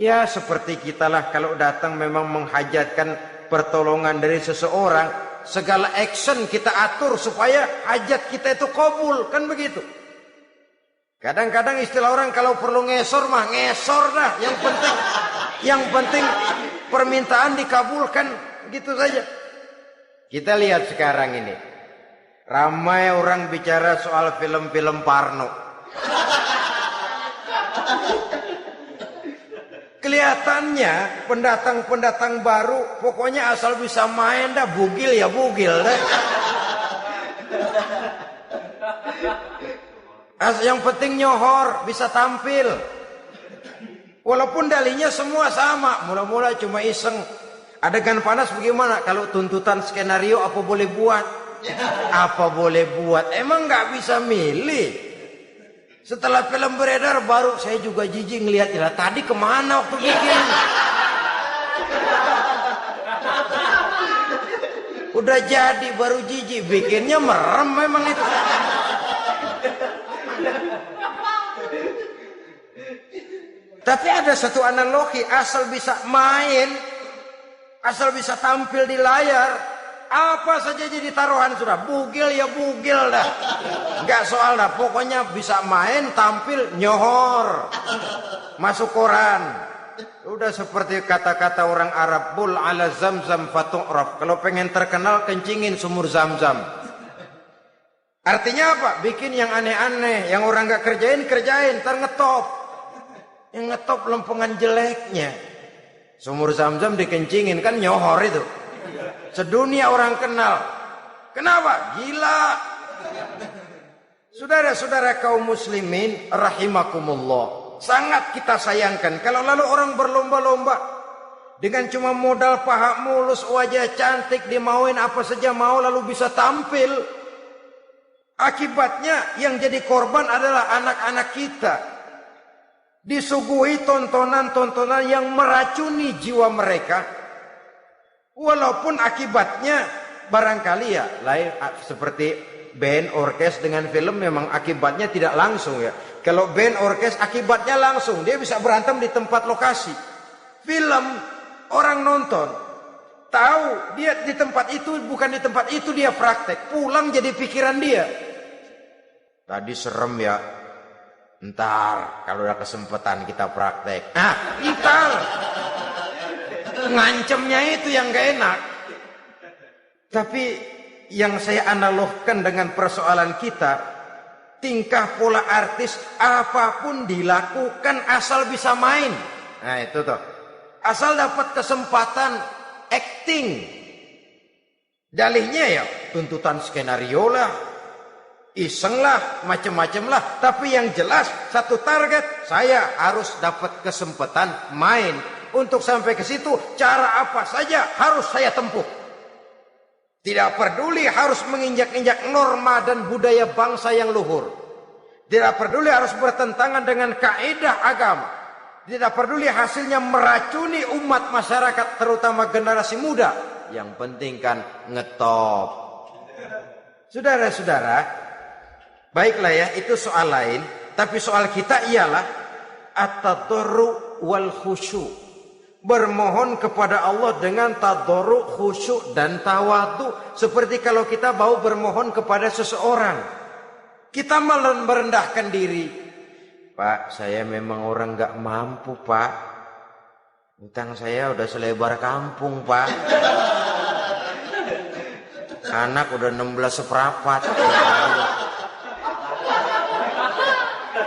ya seperti kita lah kalau datang memang menghajatkan pertolongan dari seseorang, segala action kita atur supaya hajat kita itu kabul, kan begitu. Kadang-kadang istilah orang kalau perlu ngesor mah ngesor dah, yang penting permintaan dikabulkan, gitu saja. Kita lihat sekarang ini, ramai orang bicara soal film-film Parno. Kelihatannya pendatang-pendatang baru, pokoknya asal bisa main dah, bugil ya bugil dah. Yang penting nyohor, bisa tampil. Walaupun dalihnya semua sama, mula-mula cuma iseng. Adegan panas bagaimana? Kalau tuntutan skenario apa boleh buat? Apa boleh buat? Emang nggak bisa milih. Setelah film beredar baru saya juga jijik ngelihat, ya tadi kemana waktu bikin? Udah jadi baru jijik, bikinnya merem memang itu. Tapi ada satu analogi, asal bisa main, asal bisa tampil di layar, apa saja jadi taruhan sudah. Bugil ya bugil dah, nggak soal dah. Pokoknya bisa main, tampil, nyohor, masuk koran. Udah seperti kata-kata orang Arab, bul ala zamzam fatu'raf. Kalau pengen terkenal kencingin sumur Zamzam. Artinya apa? Bikin yang aneh-aneh, yang orang nggak kerjain, ntar ngetop. Yang ngetop lempengan jeleknya. Sumur Zamzam dikencingin, kan nyohor itu. Sedunia orang kenal. Kenapa? Gila. Saudara-saudara kaum muslimin rahimakumullah, sangat kita sayangkan kalau lalu orang berlomba-lomba dengan cuma modal paha mulus, wajah cantik, dimauin apa saja mau lalu bisa tampil. Akibatnya yang jadi korban adalah anak-anak kita. Disuguhi tontonan-tontonan yang meracuni jiwa mereka. Walaupun akibatnya barangkali ya lain, seperti band orkes dengan film memang akibatnya tidak langsung ya. Kalau band orkes akibatnya langsung, dia bisa berantem di tempat lokasi. Film orang nonton tahu dia di tempat itu, bukan di tempat itu dia praktek, pulang jadi pikiran dia. Tadi serem ya, ntar kalau udah kesempatan kita praktek. Ntar ngancemnya itu yang gak enak. Tapi yang saya analogkan dengan persoalan kita, tingkah pola artis apapun dilakukan asal bisa main. Nah itu tuh, asal dapat kesempatan acting. Dalihnya ya tuntutan skenario lah, iseng lah, macem-macem lah. Tapi yang jelas satu target, saya harus dapat kesempatan main. Untuk sampai ke situ cara apa saja harus saya tempuh. Tidak peduli harus menginjak-injak norma dan budaya bangsa yang luhur. Tidak peduli harus bertentangan dengan kaidah agama. Tidak peduli hasilnya meracuni umat masyarakat, terutama generasi muda. Yang penting kan ngetop. Saudara-saudara, baiklah ya, itu soal lain. Tapi soal kita ialah at-tadarru wal khusyu'. Bermohon kepada Allah dengan tadarru', khusyuk dan tawadu. Seperti kalau kita mau bermohon kepada seseorang, kita merendahkan diri. Pak, saya memang orang gak mampu pak. Utang saya udah selebar kampung pak. Anak udah 16 seperempat.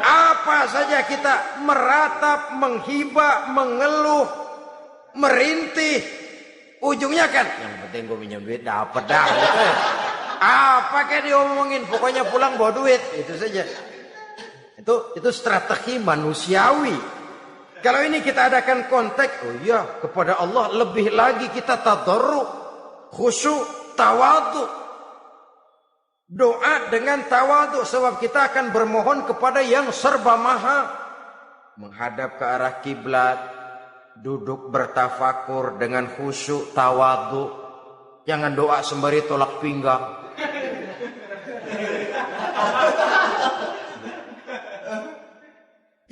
Apa saja kita meratap, menghibah, mengeluh, merintih. Ujungnya kan, yang penting gue minjem duit dapat dah. Gitu. Apa kayak diomongin, pokoknya pulang bawa duit, itu saja. Itu strategi manusiawi. Kalau ini kita adakan konteks, oh iya, kepada Allah lebih lagi kita tadarruk, khusyuk, tawadhu. Doa dengan tawadhu, sebab kita akan bermohon kepada yang serba maha. Menghadap ke arah kiblat, duduk bertafakur dengan khusyuk, tawadhu. Jangan doa sembari tolak pinggang.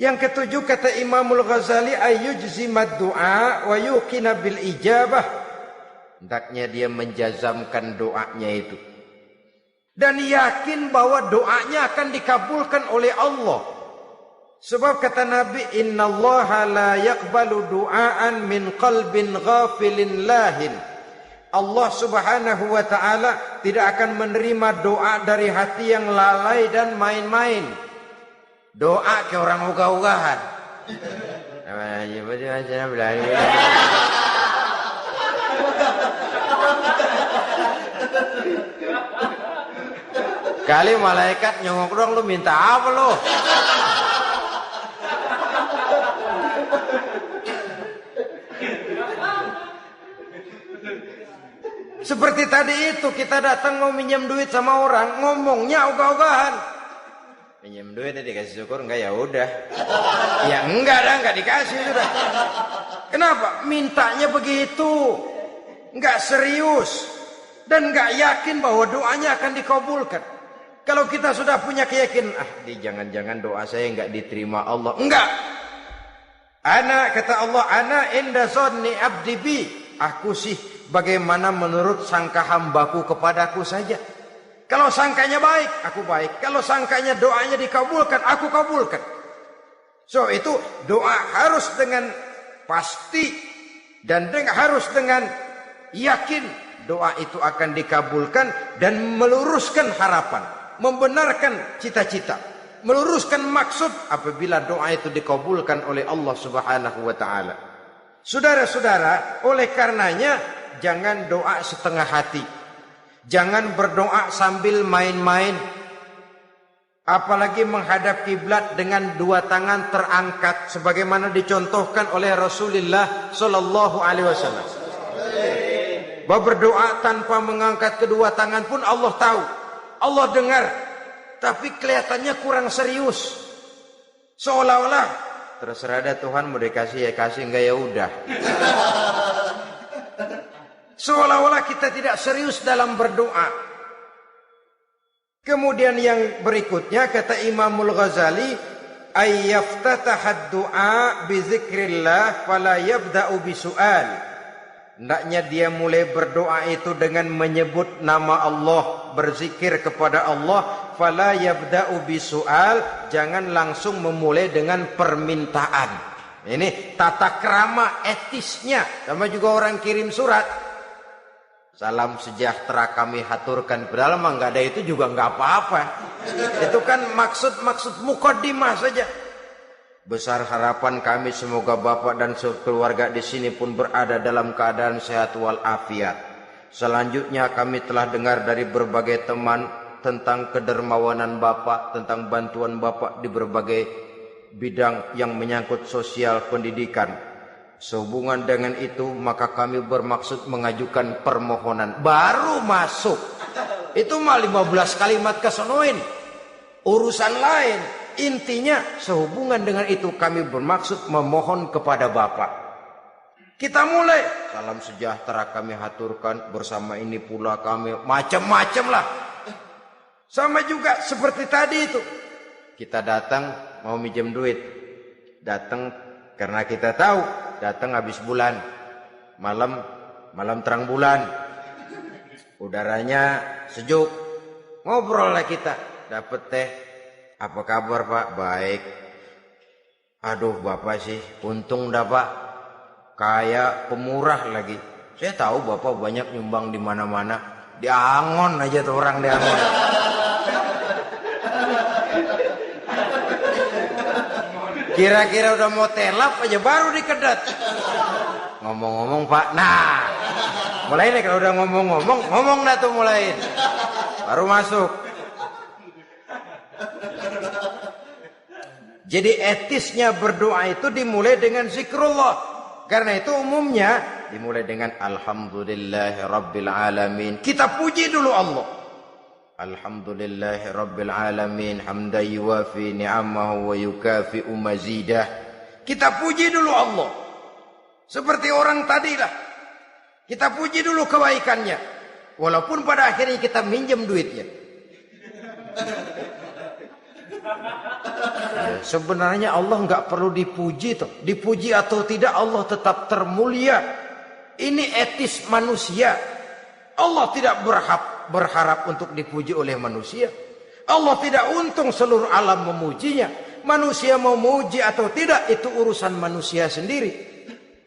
Yang ketujuh kata Imamul Ghazali, ayyujzimad du'a wa yuqina bil ijabah. Hendaknya dia menjazamkan doanya itu dan yakin bahwa doanya akan dikabulkan oleh Allah. Sebab kata Nabi, innallaha la yaqbalu du'aan min qalbin ghafilin lahin. Allah Subhanahu wa taala tidak akan menerima doa dari hati yang lalai dan main-main. Doa ke orang ugah-ugahan. Kali malaikat nyongok dong, lu minta apa lu? Seperti tadi itu, kita datang mau minjem duit sama orang, ngomongnya ogah-ogahan. Minjem duit dikasih syukur enggak, ya udah. Ya enggak dah, enggak dikasih sudah. Kenapa? Mintanya begitu. Enggak serius dan enggak yakin bahwa doanya akan dikabulkan. Kalau kita sudah punya keyakinan, jangan-jangan doa saya enggak diterima Allah. Enggak. Kata Allah, ana inda zanni abdi bi. Aku sih bagaimana menurut sangka hambaku kepadaku saja. Kalau sangkanya baik, aku baik. Kalau sangkanya doanya dikabulkan, aku kabulkan. So itu doa harus dengan pasti dan harus dengan yakin doa itu akan dikabulkan dan meluruskan harapan, membenarkan cita-cita, meluruskan maksud apabila doa itu dikabulkan oleh Allah Subhanahu wa taala. Saudara-saudara, oleh karenanya jangan doa setengah hati. Jangan berdoa sambil main-main. Apalagi menghadap kiblat dengan dua tangan terangkat sebagaimana dicontohkan oleh Rasulullah sallallahu alaihi wasallam. Bahwa berdoa tanpa mengangkat kedua tangan pun Allah tahu. Allah dengar. Tapi kelihatannya kurang serius. Seolah-olah terserah ada Tuhan, mau dikasih ya kasih, enggak ya udah. Seolah-olah kita tidak serius dalam berdoa. Kemudian yang berikutnya kata Imamul Ghazali, ayyaftataha du'a bi dzikrillah fala yabda'u bi su'al. Hendaknya dia mulai berdoa itu dengan menyebut nama Allah, berzikir kepada Allah, fala yabda'u bi su'al, jangan langsung memulai dengan permintaan. Ini tata krama etisnya. Sama juga orang kirim surat, salam sejahtera kami haturkan, padahal mah nggak ada itu juga nggak apa-apa. Itu kan maksud mukaddimah saja. Besar harapan kami semoga Bapak dan keluarga di sini pun berada dalam keadaan sehat walafiat. Selanjutnya kami telah dengar dari berbagai teman tentang kedermawanan Bapak, tentang bantuan Bapak di berbagai bidang yang menyangkut sosial pendidikan. Sehubungan dengan itu maka kami bermaksud mengajukan permohonan. Baru masuk itu mah 15 kalimat kesonoin, urusan lain. Intinya sehubungan dengan itu kami bermaksud memohon kepada Bapak. Kita mulai, salam sejahtera kami haturkan, bersama ini pula kami, macam-macam lah. Sama juga seperti tadi itu, kita datang mau minjem duit, datang karena kita tahu datang habis bulan, malam terang bulan, udaranya sejuk, ngobrol lah kita, dapet teh, apa kabar Pak? Baik. Aduh Bapak sih, untung dah Pak, kayak pemurah lagi. Saya tahu Bapak banyak nyumbang di mana-mana, Diangon aja tuh orang diangon. Kira-kira udah mau telap aja baru dikedat. Ngomong-ngomong Pak, nah mulai nih kalau udah ngomong dah tuh mulai. Baru masuk. Jadi etisnya berdoa itu dimulai dengan zikrullah. Karena itu umumnya dimulai dengan Alhamdulillahi Rabbil Alamin. Kita puji dulu Allah. Alhamdulillahi Rabbil Alamin. Hamdan yuwafi ni'amahu wa yukafi'u mazidah. Kita puji dulu Allah. Seperti orang tadilah. Kita puji dulu kebaikannya. Walaupun pada akhirnya kita minjem duitnya. Sebenarnya Allah nggak perlu dipuji toh. Dipuji atau tidak Allah tetap termulia. Ini etis manusia. Allah tidak berharap untuk dipuji oleh manusia. Allah tidak untung seluruh alam memujinya. Manusia mau memuji atau tidak itu urusan manusia sendiri.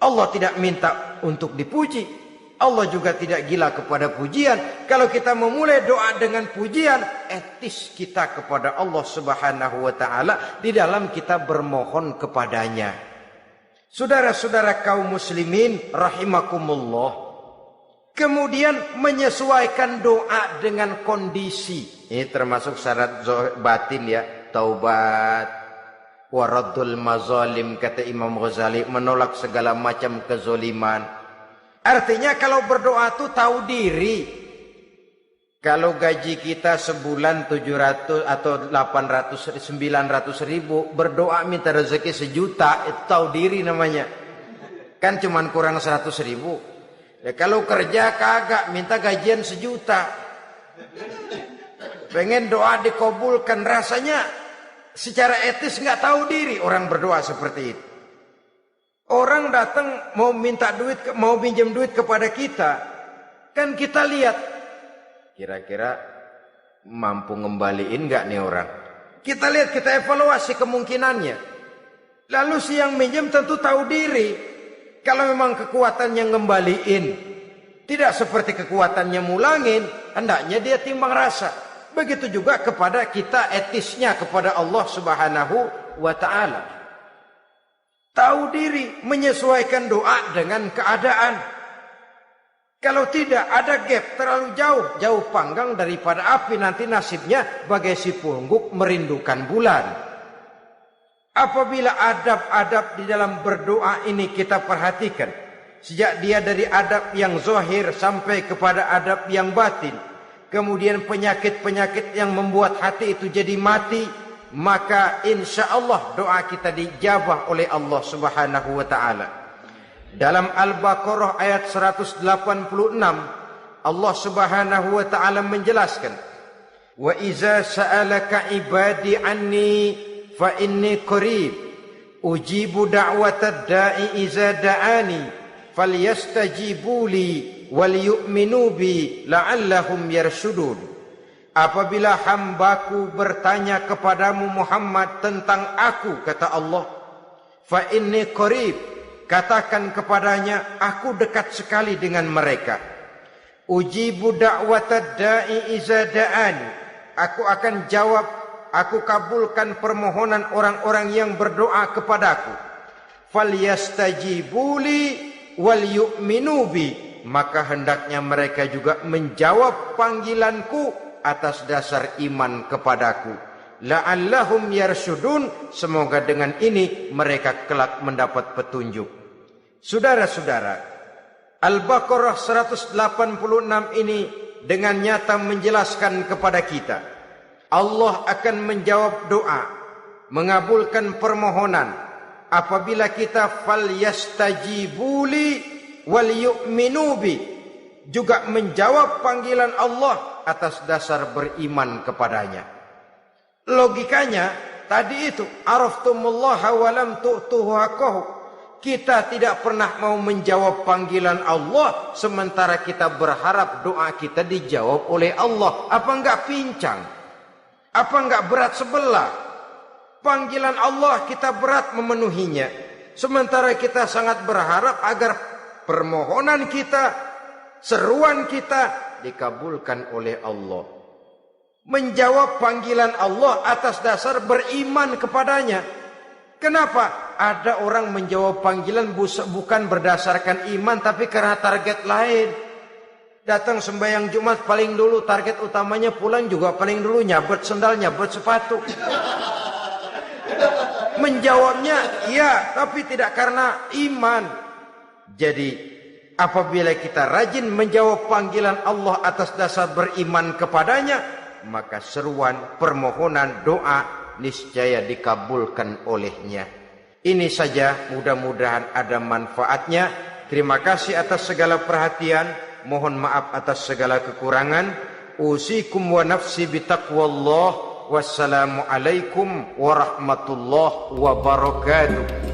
Allah tidak minta untuk dipuji. Allah juga tidak gila kepada pujian. Kalau kita memulai doa dengan pujian, etis kita kepada Allah Subhanahu wa taala di dalam kita bermohon kepadanya. Saudara-saudara kaum muslimin rahimakumullah. Kemudian menyesuaikan doa dengan kondisi. Ini termasuk syarat batin ya, taubat, waraddul mazalim kata Imam Ghazali, menolak segala macam kezoliman. Artinya kalau berdoa tuh tahu diri. Kalau gaji kita sebulan 700 atau 800 900 ribu, berdoa minta rezeki 1 juta, itu tahu diri namanya. Kan cuman kurang 100 ribu. Ya, kalau kerja kagak minta gajian 1 juta. Pengen doa dikabulkan, rasanya secara etis nggak tahu diri orang berdoa seperti itu. Orang datang mau minta duit, mau pinjam duit kepada kita, kan kita lihat kira-kira mampu ngembaliin nggak nih orang. Kita lihat, kita evaluasi kemungkinannya. Lalu si yang minjem tentu tahu diri. Kalau memang kekuatannya ngembaliin tidak seperti kekuatannya mulangin, hendaknya dia timbang rasa. Begitu juga kepada kita etisnya kepada Allah Subhanahu wa taala. Tahu diri, menyesuaikan doa dengan keadaan. Kalau tidak ada gap terlalu jauh panggang daripada api, nanti nasibnya bagai si pungguk merindukan bulan. Apabila adab-adab di dalam berdoa ini kita perhatikan, sejak dia dari adab yang zahir sampai kepada adab yang batin, kemudian penyakit-penyakit yang membuat hati itu jadi mati, maka insya Allah doa kita dijabah oleh Allah Subhanahu wa taala. Dalam Al-Baqarah ayat 186 Allah Subhanahu wa taala menjelaskan, wa iza sa'alaka ibadi anni fa inni qarib ujibu da'watad da'i iza da'ani falyastajibu li wal yu'minu bi la'allahum yarshudun. Apabila hambaku bertanya kepadamu Muhammad tentang aku, kata Allah, fa inni qarib, katakan kepadanya aku dekat sekali dengan mereka. Ujibu da'watad da'i iza da'ani, aku akan jawab, aku kabulkan permohonan orang-orang yang berdoa kepadaku. Falyastajibu li wal yu'minu bi, maka hendaknya mereka juga menjawab panggilanku atas dasar iman kepadaku. La'allahum yarshudun, semoga dengan ini mereka kelak mendapat petunjuk. Saudara-saudara, Al-Baqarah 186 ini dengan nyata menjelaskan kepada kita, Allah akan menjawab doa, mengabulkan permohonan apabila kita falyastajibuli wal yu'minu bi, juga menjawab panggilan Allah atas dasar beriman kepadanya. Logikanya tadi itu, araftumullaha wa lam tu'tuhu haqqahu. Kita tidak pernah mau menjawab panggilan Allah sementara kita berharap doa kita dijawab oleh Allah. Apa enggak pincang? Apa enggak berat sebelah? Panggilan Allah kita berat memenuhinya, sementara kita sangat berharap agar permohonan kita, seruan kita dikabulkan oleh Allah. Menjawab panggilan Allah atas dasar beriman kepadanya. Kenapa? Ada orang menjawab panggilan bukan berdasarkan iman, tapi karena target lain. Datang sembahyang Jumat paling dulu, target utamanya pulang juga paling dulu nyabet sendal, nyabet sepatu. Menjawabnya iya, tapi tidak karena iman. Jadi apabila kita rajin menjawab panggilan Allah atas dasar beriman kepadanya, maka seruan, permohonan, doa niscaya dikabulkan olehnya. Ini saja, mudah-mudahan ada manfaatnya. Terima kasih atas segala perhatian. Mohon maaf atas segala kekurangan. Usikum wa nafsi bitaqwallah. Wassalamualaikum warahmatullahi wabarakatuh.